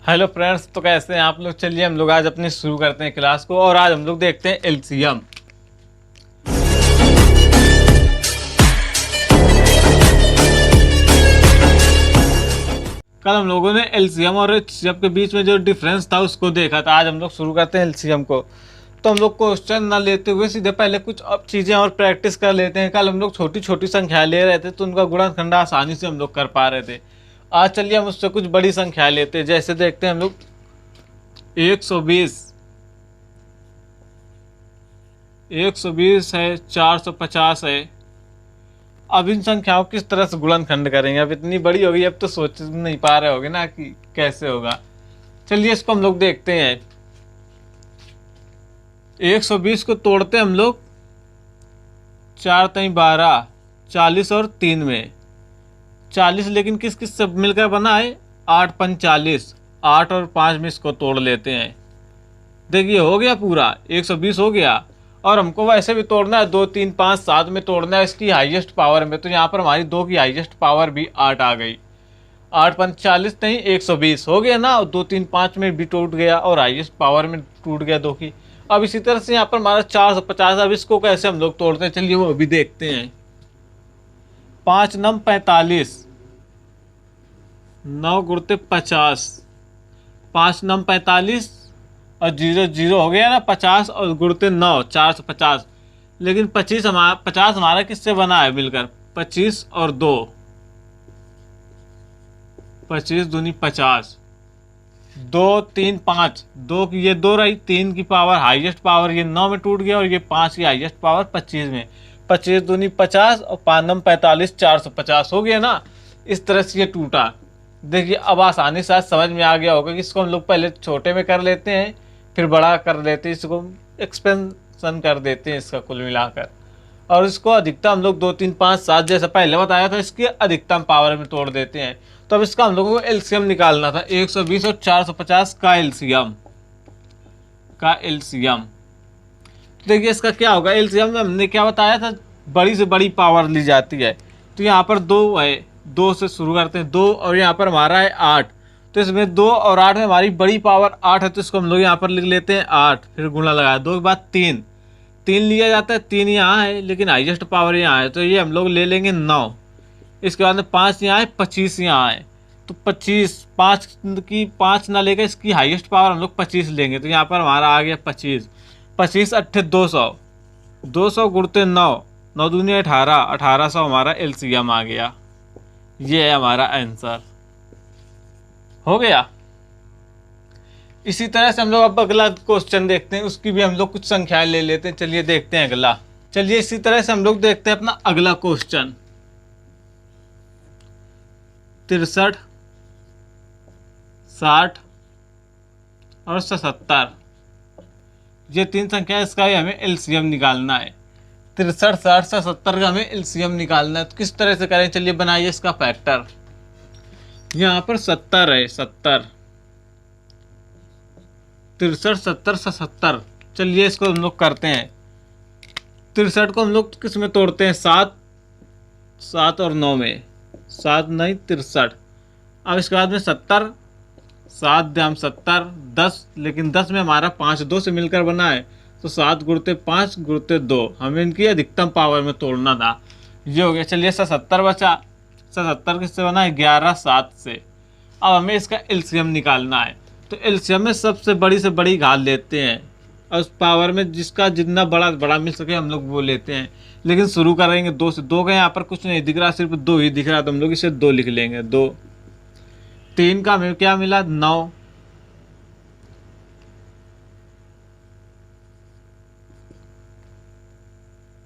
Hello friends, तो कैसे हैं आप लोग। चलिए हम लोग आज अपनी शुरू करते हैं क्लास को और आज हम लोग देखते हैं एलसीएम। कल हम लोगों ने एलसीएम और एचसीएफ के बीच में जो डिफरेंस था उसको देखा था। आज हम लोग शुरू करते हैं एलसीएम को। तो हम लोग क्वेश्चन ना लेते हुए सीधे पहले कुछ अब चीज़ें और प्रैक्टिस कर लेते हैं। कल हम लोग छोटी छोटी संख्या ले रहे थे तो उनका गुणनखंड आसानी से हम लोग कर पा रहे थे। आज चलिए हम उससे कुछ बड़ी संख्या लेते हैं। जैसे देखते हैं हम लोग 120 है, 450 है। अब इन संख्याओं किस तरह से गुणनखंड करेंगे। अब इतनी बड़ी होगी, अब तो सोच नहीं पा रहे होगे ना कि कैसे होगा। चलिए इसको हम लोग देखते हैं। 120 को तोड़ते हम लोग 4 3 12, 40 और 3 में 40, लेकिन किस किस से मिलकर बना है 8 5 40। 8 और 5 में इसको तोड़ लेते हैं। देखिए हो गया पूरा 120 हो गया। और हमको वैसे भी तोड़ना है 2 3 5 7 में तोड़ना है इसकी हाईएस्ट पावर में। तो यहाँ पर हमारी 2 की हाईएस्ट पावर भी 8 आ गई। 8 5 40 नहीं 120 हो गया ना। 2 3 5 में भी टूट गया और हाईएस्ट पावर में टूट गया 2 की। अब इसी तरह से यहाँ पर हमारा 450। अब इसको कैसे हम लोग तोड़ते हैं चलिए वो अभी देखते हैं। 5 9 45, 9 गुणते 50, 5 9 45 और 0 0 हो गया ना। 50 और गुणते 9, 450। लेकिन 50 हमारा किससे बना है मिलकर 25 और 2, 25 दूनी 50, 2 3 5, 2 की ये 2 रही, 3 की पावर हाईएस्ट पावर ये 9 में टूट गया और ये 5 की हाईएस्ट पावर 25 में। 25 दूनी 50 और 5 9 45, 450 हो गया ना। इस तरह से ये टूटा। देखिए अब आसानी से आज समझ में आ गया होगा कि इसको हम लोग पहले छोटे में कर लेते हैं फिर बड़ा कर लेते हैं। इसको एक्सपेंशन कर देते हैं इसका कुल मिलाकर। और इसको अधिकतम हम लोग 2 3 5 7 जैसा पहले बताया था इसकी अधिकतम पावर में तोड़ देते हैं। तो अब इसका हम लोगों को एलसीएम निकालना था। 120 और 450 का एलसीएम। तो देखिए इसका क्या होगा। एलसीएम में हमने क्या बताया था, बड़ी से बड़ी पावर ली जाती है। तो यहाँ पर 2 है, 2 से शुरू करते हैं 2 और यहाँ पर हमारा है 8। तो इसमें 2 और 8 में हमारी बड़ी पावर 8 है। तो इसको हम लोग यहाँ पर लिख लेते हैं 8, फिर गुणा लगाया 2 के बाद 3 लिया जाता है। 3 यहाँ है लेकिन हाईएस्ट पावर यहाँ है तो ये हम लोग ले लेंगे 9। इसके बाद में 5 यहाँ है, 25 यहाँ है। तो 25 5 की 5 ना लेकर इसकी हाईएस्ट पावर हम लोग 25 लेंगे। तो यहाँ पर हमारा आ गया 25 25 8 200, 200 गुणते 9, 9 दूनी 18, 1800 हमारा एलसीएम आ गया। ये है हमारा आंसर। हो गया। इसी तरह से हम लोग अब अगला क्वेश्चन देखते हैं। उसकी भी हम लोग कुछ संख्याएं ले लेते हैं। चलिए देखते हैं अगला। चलिए इसी तरह से हम लोग देखते हैं अपना अगला क्वेश्चन। 63, 60 और 77, ये 3 संख्या इसका ही हमें एलसीएम निकालना है। 63 60 77 का हमें एलसीएम निकालना है। तो किस तरह से करें चलिए बनाइए इसका फैक्टर। यहाँ पर 70 है, 70, 63 70 77। चलिए इसको हम लोग करते हैं। 63 को हम लोग किस में तोड़ते हैं 7 7 और 9 में। 7 नहीं 63। अब इसके बाद में 70, 7 दाम 70, 10, लेकिन 10 में हमारा 5 2 से मिलकर बना है। तो 7 गुणते 5 गुणते 2 हमें इनकी अधिकतम पावर में तोड़ना था। ये हो गया। चलिए 77 बचा। 77 किससे बना है 11 7 से। अब हमें इसका एलसीएम निकालना है। तो एलसीएम में सबसे बड़ी से बड़ी घात लेते हैं और उस पावर में जिसका जितना बड़ा मिल सके हम लोग वो लेते हैं। लेकिन शुरू करेंगे 2 से। 2 का यहाँ पर कुछ नहीं दिख रहा, सिर्फ 2 ही दिख रहा। तो हम लोग इसे 2 लिख लेंगे। 2 3 का हमें क्या मिला 9,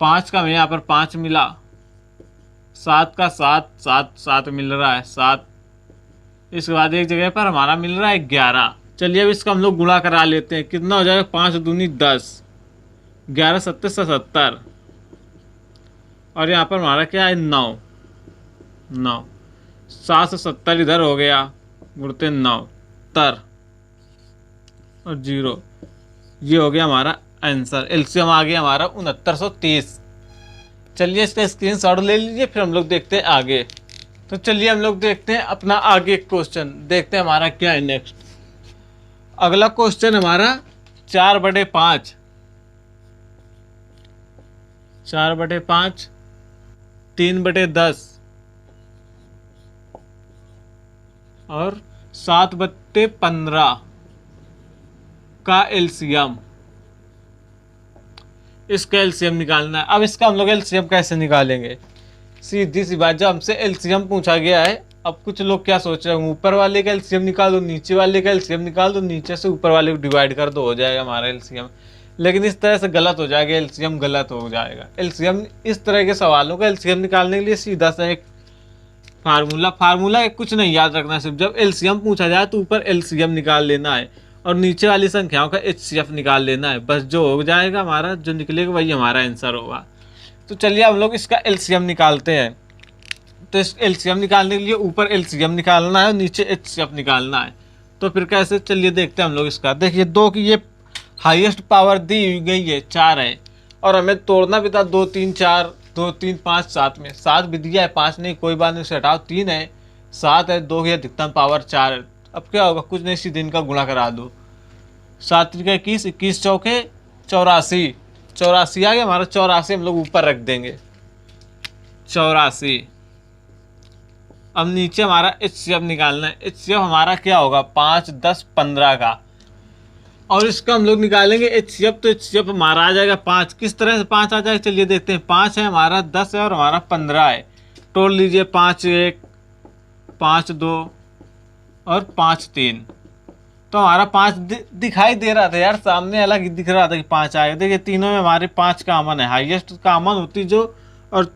5 का हमें यहाँ पर 5 मिला, 7 का 7 7 7 मिल रहा है 7। इसके बाद एक जगह पर हमारा मिल रहा है 11। चलिए अब इसका हम लोग गुणा करा लेते हैं। कितना हो जाएगा 5 दूनी 10, 11 7 77 और यहाँ पर हमारा क्या है 9 9। 7 से 70 इधर हो गया गुणते 9 तर और 0। ये हो गया हमारा आंसर। एलसीएम आ गया हमारा 6930। चलिए इसका स्क्रीनशॉट ले लीजिए फिर हम लोग देखते हैं आगे। तो चलिए हम लोग देखते हैं अपना आगे क्वेश्चन। देखते हैं हमारा क्या है नेक्स्ट। अगला क्वेश्चन हमारा 4/5, 4/5, 3/10 और 7/15 का एलसीएम। इसका एलसीएम निकालना है। अब इसका हम लोग एलसीएम कैसे निकालेंगे? सीधी सी बात, जब हमसे एलसीएम पूछा गया है, अब कुछ लोग क्या सोच रहे हैं, ऊपर वाले का एलसीएम निकाल दो, नीचे वाले का एलसीएम निकाल दो, नीचे से ऊपर वाले को डिवाइड कर दो, हो जाएगा हमारा एलसीएम। लेकिन इस तरह से गलत हो जाएगा, एलसीएम गलत हो जाएगा। एलसीएम, इस तरह के सवालों का एलसीएम निकालने के लिए सीधा सा एक फार्मूला कुछ नहीं याद रखना, सिर्फ जब एलसीएम पूछा जाए तो ऊपर एलसीएम निकाल लेना है और नीचे वाली संख्याओं का एचसीएफ निकाल लेना है। बस जो हो जाएगा हमारा, जो निकलेगा वही हमारा आंसर होगा। तो चलिए हम लोग इसका एलसीएम निकालते हैं। तो इस एलसीएम निकालने के लिए ऊपर एलसीएम निकालना है और नीचे एचसीएफ निकालना है। तो फिर कैसे, चलिए देखते हैं हम लोग इसका। देखिए 2 की ये हाईएस्ट पावर दी गई है 4 है, और हमें तोड़ना भी था 2 3 4, 2 3 5 7 में। 7 भी दिया है, 5 नहीं, कोई बात नहीं, उसे हटाओ। 3 है, 7 है, 2 की अधिकतम पावर 4 है। अब क्या होगा, कुछ नहीं, सीधे इनका गुणा करा दो। 7 3 21, 21 चौके 84, 84 आ गया हमारा। 84 हम लोग ऊपर रख देंगे, 84। अब नीचे हमारा एचसीएफ निकालना है। एचसीएफ हमारा क्या होगा, 5 10 15 का, और इसका हम लोग निकालेंगे एचसीएफ। तो एचसीएफ हमारा आ जाएगा 5। किस तरह से 5 आ जाएगा, चलिए देखते हैं। 5 है हमारा, 10 है और हमारा 15 है। तोड़ लीजिए, 5 1, 5 2 और 5 3। तो हमारा 5 दिखाई दे रहा था यार, सामने अलग ही दिख रहा था कि 5 आएगा। देखिए तीनों में हमारे 5 कामन है, हाईएस्ट कामन होती जो, और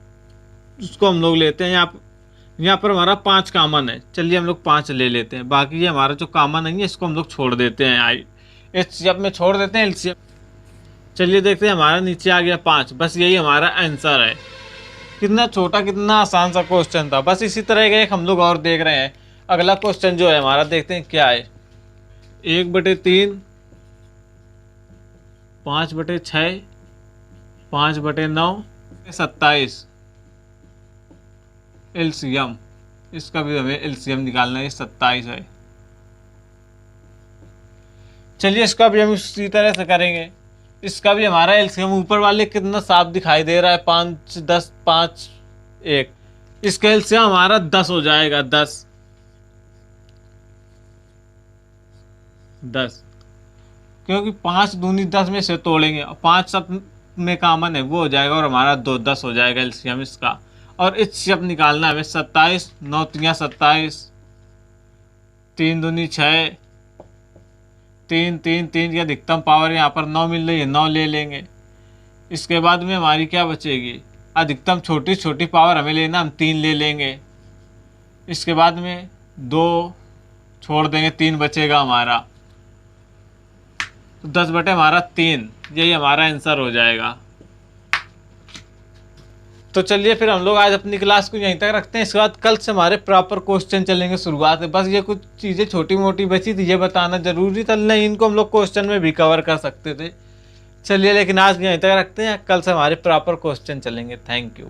उसको हम लोग लेते हैं। यहाँ पर हमारा 5 कामन है, चलिए हम लोग 5 ले लेते हैं। बाकी ये हमारा जो कामन नहीं है इसको हम लोग छोड़ देते हैं, एचसीएफ में छोड़ देते हैं एलसीएफ। चलिए देखते हैं, हमारा नीचे आ गया 5। बस यही हमारा आंसर है। कितना छोटा, कितना आसान सा क्वेश्चन था। बस इसी तरह का एक हम लोग और देख रहे हैं। अगला क्वेश्चन जो है हमारा, देखते हैं क्या है। 1/3, 5/6, 5/9, 27 एलसीएम। इसका भी हमें एलसीएम निकालना है, 27 है। चलिए इसका भी हम इसी तरह से करेंगे। इसका भी हमारा एलसीएम ऊपर वाले कितना साफ दिखाई दे रहा है, 5 10 5 1। इसका एलसीएम हमारा 10 हो जाएगा, 10 10, क्योंकि 5 दूनी 10 में से तोड़ेंगे, 5 सब में कामन है, वो हो जाएगा, और हमारा 2 10 हो जाएगा एलसीएम इसका। और एचसीएफ निकालना है हमें 27, 9 3 27, 3 दूनी 6, 3 3 3 की अधिकतम पावर यहाँ पर 9 मिल रही है, 9 ले लेंगे। इसके बाद में हमारी क्या बचेगी, अधिकतम छोटी छोटी पावर हमें लेना, हम 3 ले लेंगे। इसके बाद में 2 छोड़ देंगे, 3 बचेगा हमारा। तो 10/3, यही हमारा आंसर हो जाएगा। तो चलिए फिर हम लोग आज अपनी क्लास को यहीं तक रखते हैं। इसके बाद कल से हमारे प्रॉपर क्वेश्चन चलेंगे शुरुआत से। बस ये कुछ चीज़ें छोटी मोटी बची थी, ये बताना जरूरी था, नहीं इनको हम लोग क्वेश्चन में भी कवर कर सकते थे। चलिए लेकिन आज यहीं तक रखते हैं, कल से हमारे प्रॉपर क्वेश्चन चलेंगे। Thank you.